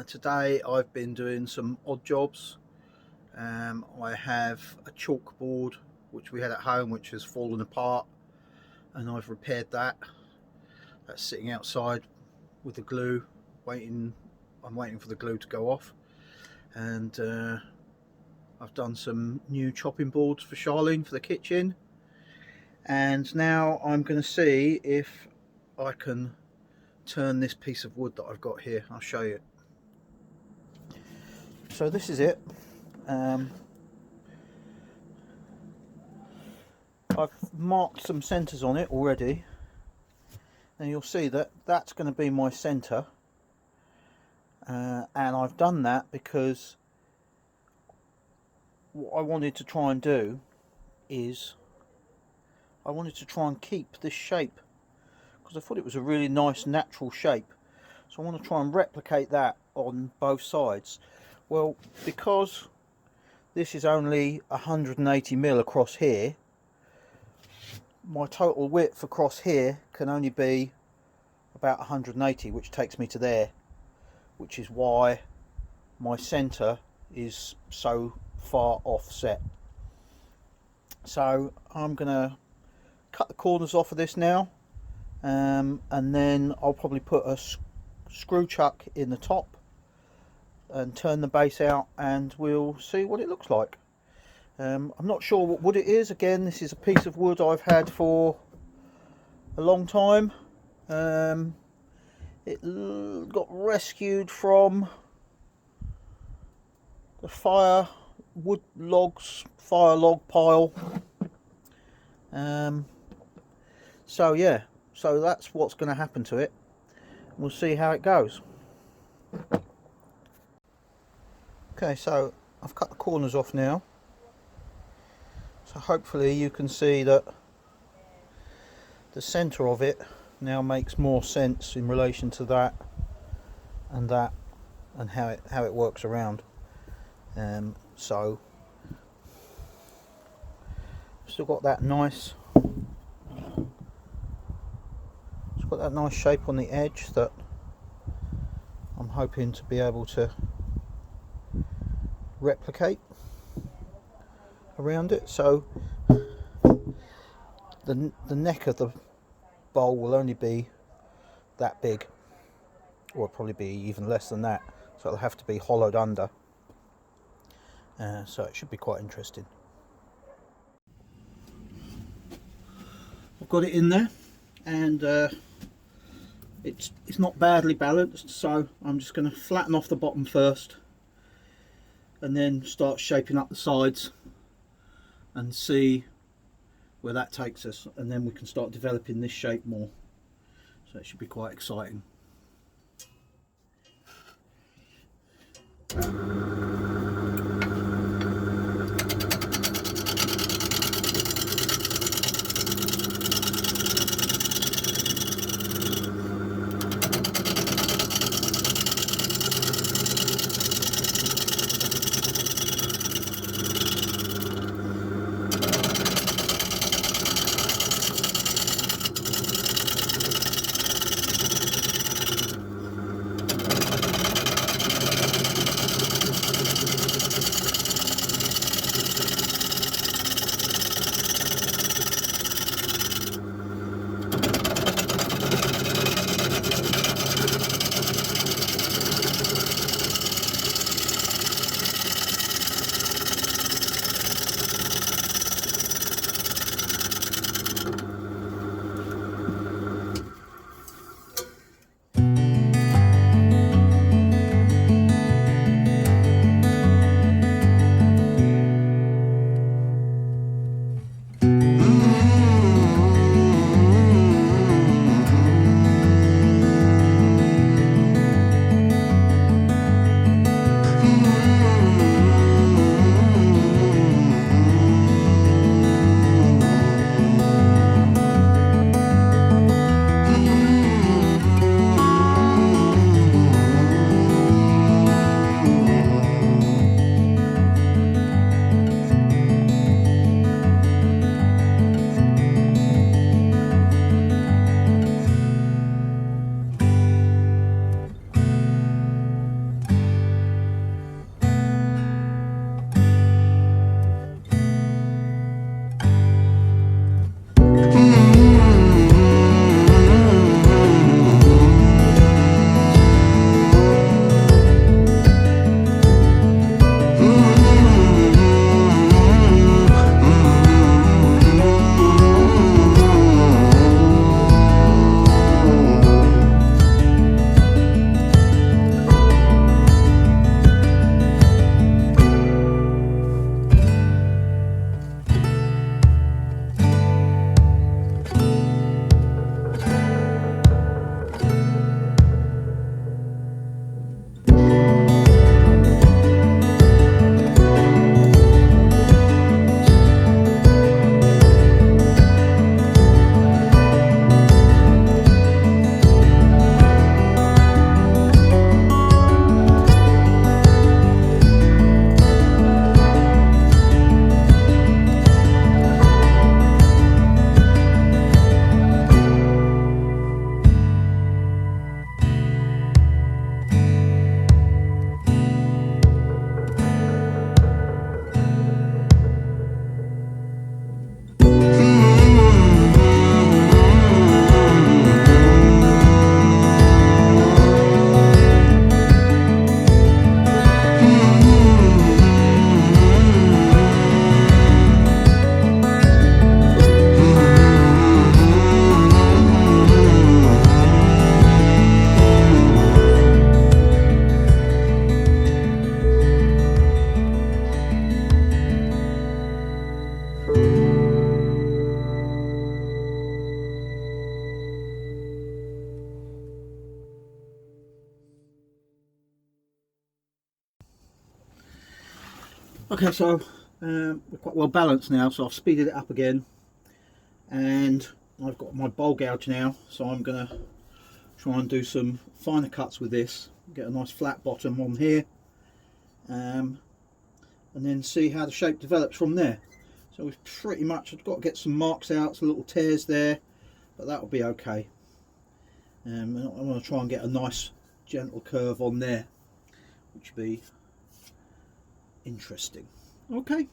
Today I've been doing some odd jobs. I have a chalkboard which we had at home which has fallen apart, and I've repaired that. That's sitting outside with the glue waiting. I'm waiting for the glue to go off, and I've done some new chopping boards for Charlene for the kitchen, and now I'm going to see if I can turn this piece of wood that I've got here. I'll show you. So this is it. I've marked some centres on it already, and you'll see that that's going to be my centre, and I've done that because what I wanted to try and do is I wanted to try and keep this shape, because I thought it was a really nice natural shape. So I want to try and replicate that on both sides. Well, because this is only 180mm across here, my total width across here can only be about 180, which takes me to there, which is why my centre is so far offset. So I'm going to cut the corners off of this now, and then I'll probably put a screw chuck in the top and turn the base out, and we'll see what it looks like. I'm not sure what wood it is. Again, this is a piece of wood I've had for a long time. It got rescued from the fire log pile. So yeah, so that's what's going to happen to it. We'll see how it goes. Okay, so I've cut the corners off now, so hopefully you can see that the centre of it now makes more sense in relation to that and how it works around. So still got that nice, it's got that nice shape on the edge that I'm hoping to be able to replicate around it. So the neck of the bowl will only be that big, or probably be even less than that, so it'll have to be hollowed under, so it should be quite interesting. I've got it in there, and it's not badly balanced, so I'm just going to flatten off the bottom first and then start shaping up the sides and see where that takes us, and then we can start developing this shape more, so it should be quite exciting. Okay, so we're quite well balanced now, so I've speeded it up again, and I've got my bowl gouge now, so I'm going to try and do some finer cuts with this, get a nice flat bottom on here, and then see how the shape develops from there. So we've pretty much, I've got to get some marks out, some little tears there, but that'll be okay. I'm going to try and get a nice gentle curve on there, which will be interesting. Okay.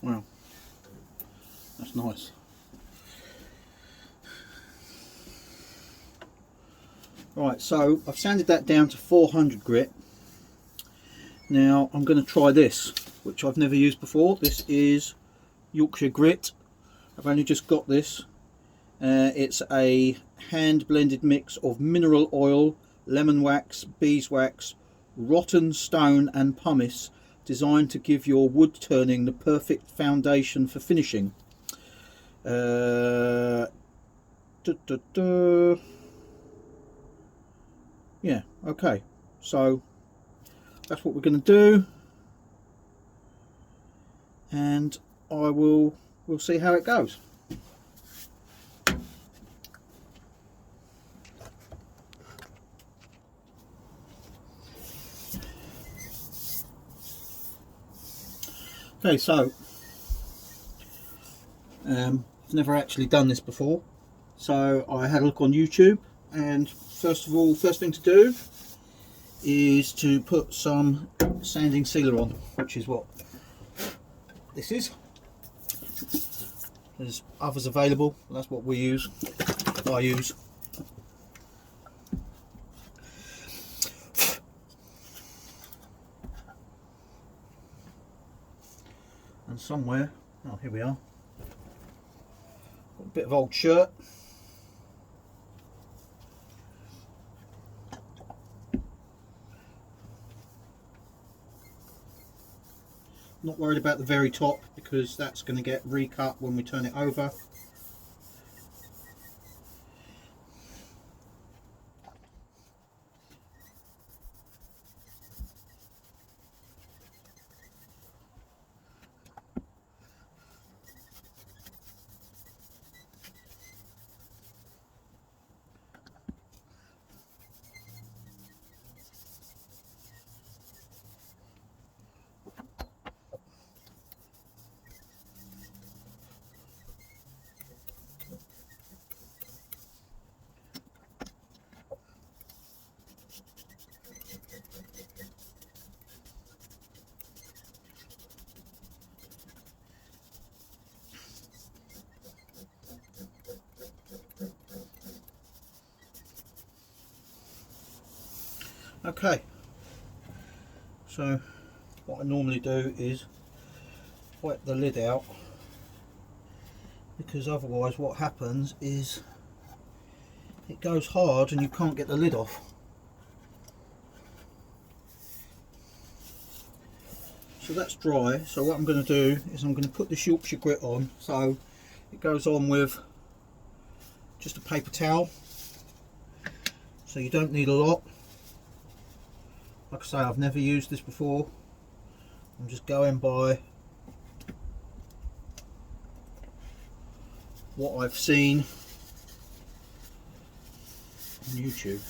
Wow, that's nice. Right, so I've sanded that down to 400 grit. Now I'm going to try this, which I've never used before. This is Yorkshire Grit. I've only just got this. It's a hand blended mix of mineral oil, lemon wax, beeswax, rotten stone and pumice, designed to give your wood turning the perfect foundation for finishing. Yeah, okay, so that's what we're going to do, and we'll we'll see how it goes. Okay, so I've never actually done this before, so I had a look on YouTube, and first thing to do is to put some sanding sealer on, which is what this is. There's others available, that's what I use. And somewhere, oh here we are, got a bit of old shirt. Not worried about the very top because that's going to get recut when we turn it over. Okay, so what I normally do is wet the lid out, because otherwise what happens is it goes hard and you can't get the lid off. So that's dry, so what I'm going to do is I'm going to put this Yorkshire grit on. So it goes on with just a paper towel, so you don't need a lot. Like I say, I've never used this before. I'm just going by what I've seen on YouTube.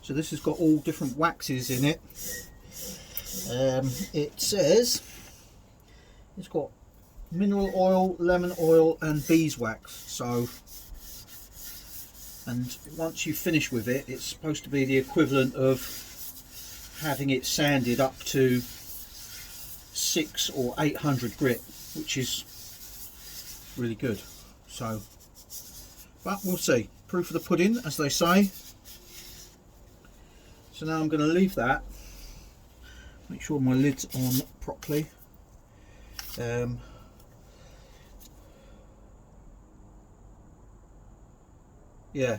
So this has got all different waxes in it. It says it's got mineral oil, lemon oil and beeswax. So, and once you finish with it, it's supposed to be the equivalent of having it sanded up to 600 or 800 grit, which is really good. So, but we'll see. Proof of the pudding, as they say. So now I'm going to leave that, make sure my lid's on properly. Yeah,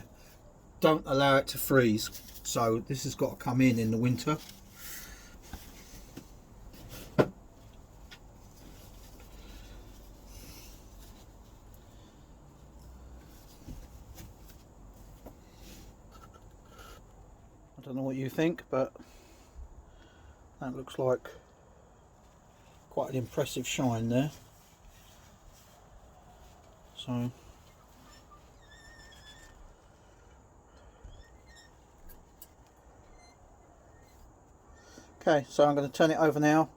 don't allow it to freeze. So this has got to come in the winter. I don't know what you think, but that looks like quite an impressive shine there. So okay, so I'm going to turn it over now,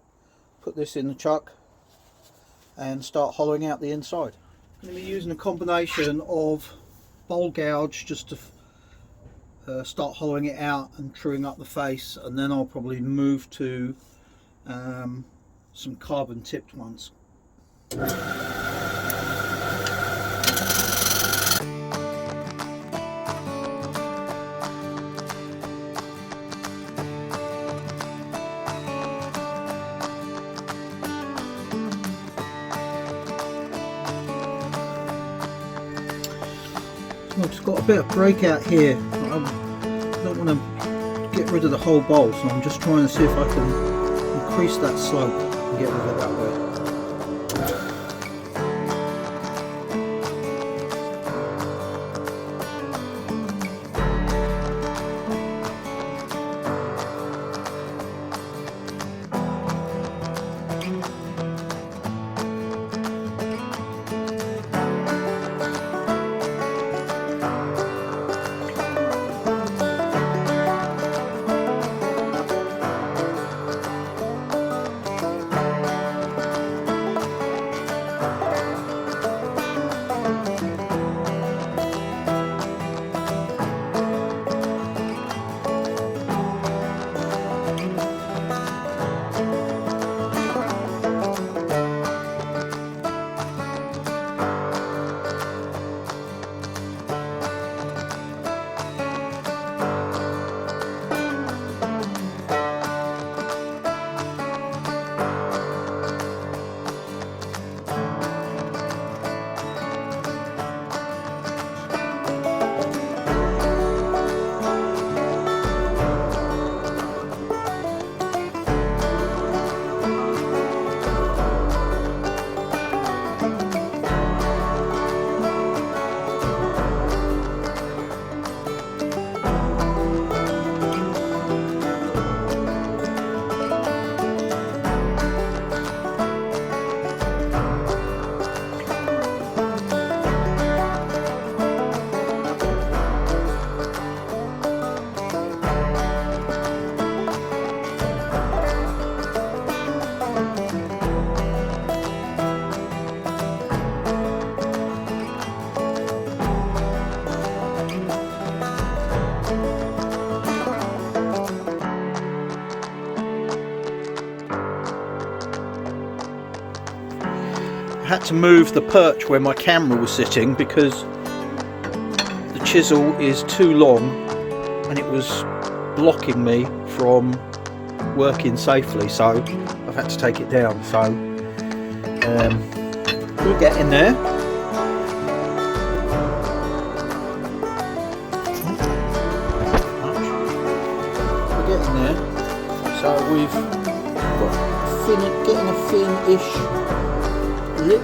put this in the chuck and start hollowing out the inside. I'm going to be using a combination of bowl gouge just to start hollowing it out and truing up the face, and then I'll probably move to some carbon tipped ones. I've just got a bit of breakout here. I don't want to get rid of the whole bowl, so I'm just trying to see if I can increase that slope and get rid of it that way. I had to move the perch where my camera was sitting because the chisel is too long and it was blocking me from working safely, so I've had to take it down. So we'll get in there. We're getting there. So we've got getting a thin-ish lip.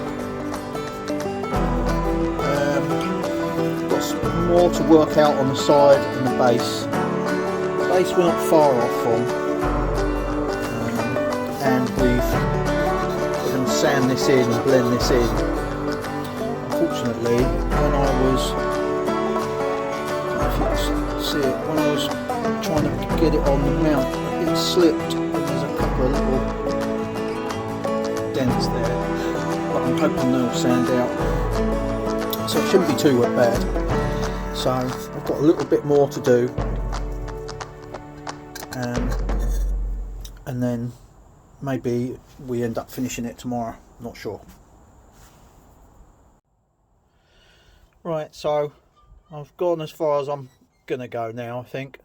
Got some more to work out on the side and the base. The base we're not far off from, and we're going to sand this in and blend this in. Unfortunately, when I was, I don't know if you can see it, when I was trying to get it on the mount, it slipped and there's a couple of little dents there. But I'm hoping they'll sand out, so it shouldn't be too bad. So I've got a little bit more to do, and then maybe we end up finishing it tomorrow, not sure. Right, so I've gone as far as I'm gonna go now. I think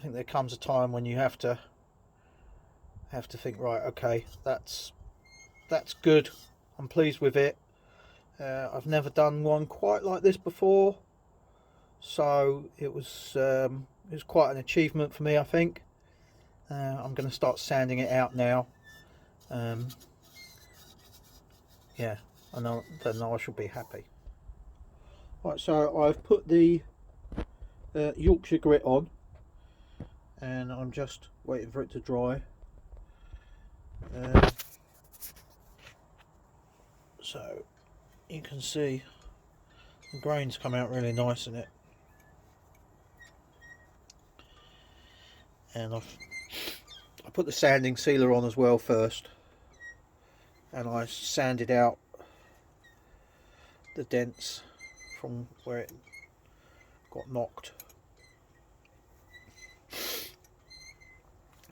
there comes a time when you have to think, right, okay, that's good, I'm pleased with it. I've never done one quite like this before, so it was quite an achievement for me, I think. I'm going to start sanding it out now. Yeah, and then I shall be happy. Right, so I've put the Yorkshire grit on, and I'm just waiting for it to dry. So you can see the grains come out really nice in it, and I put the sanding sealer on as well first, and I sanded out the dents from where it got knocked.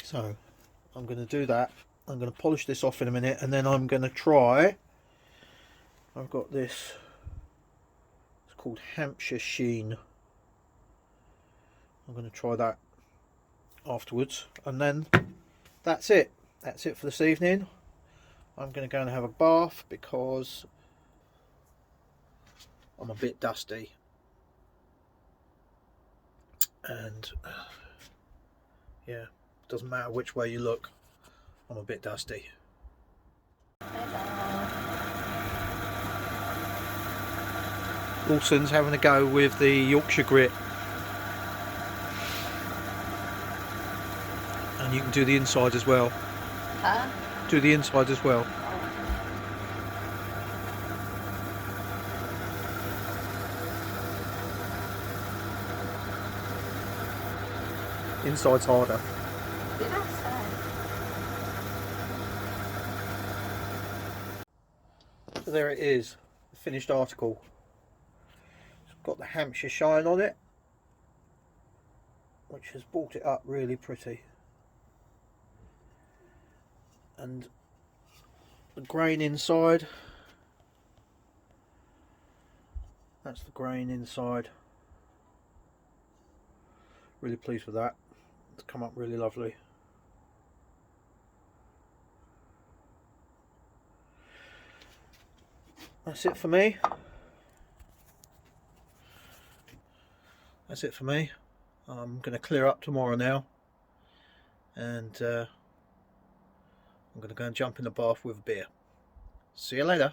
So I'm going to do that. I'm going to polish this off in a minute, and then I'm going to try, I've got this, it's called Hampshire Sheen. I'm going to try that afterwards, and then that's it for this evening. I'm going to go and have a bath because I'm a bit dusty, and yeah, doesn't matter which way you look, I'm a bit dusty. Lawson's having a go with the Yorkshire grit, and you can do the inside as well. Huh? Do the inside as well. Inside's harder. Did I say? So there it is, the finished article. It's got the Hampshire shine on it, which has brought it up really pretty. And the grain inside, that's the grain inside. Really pleased with that. It's come up really lovely. That's it for me. That's it for me. I'm going to clear up tomorrow now, and I'm going to go and jump in the bath with a beer. See you later.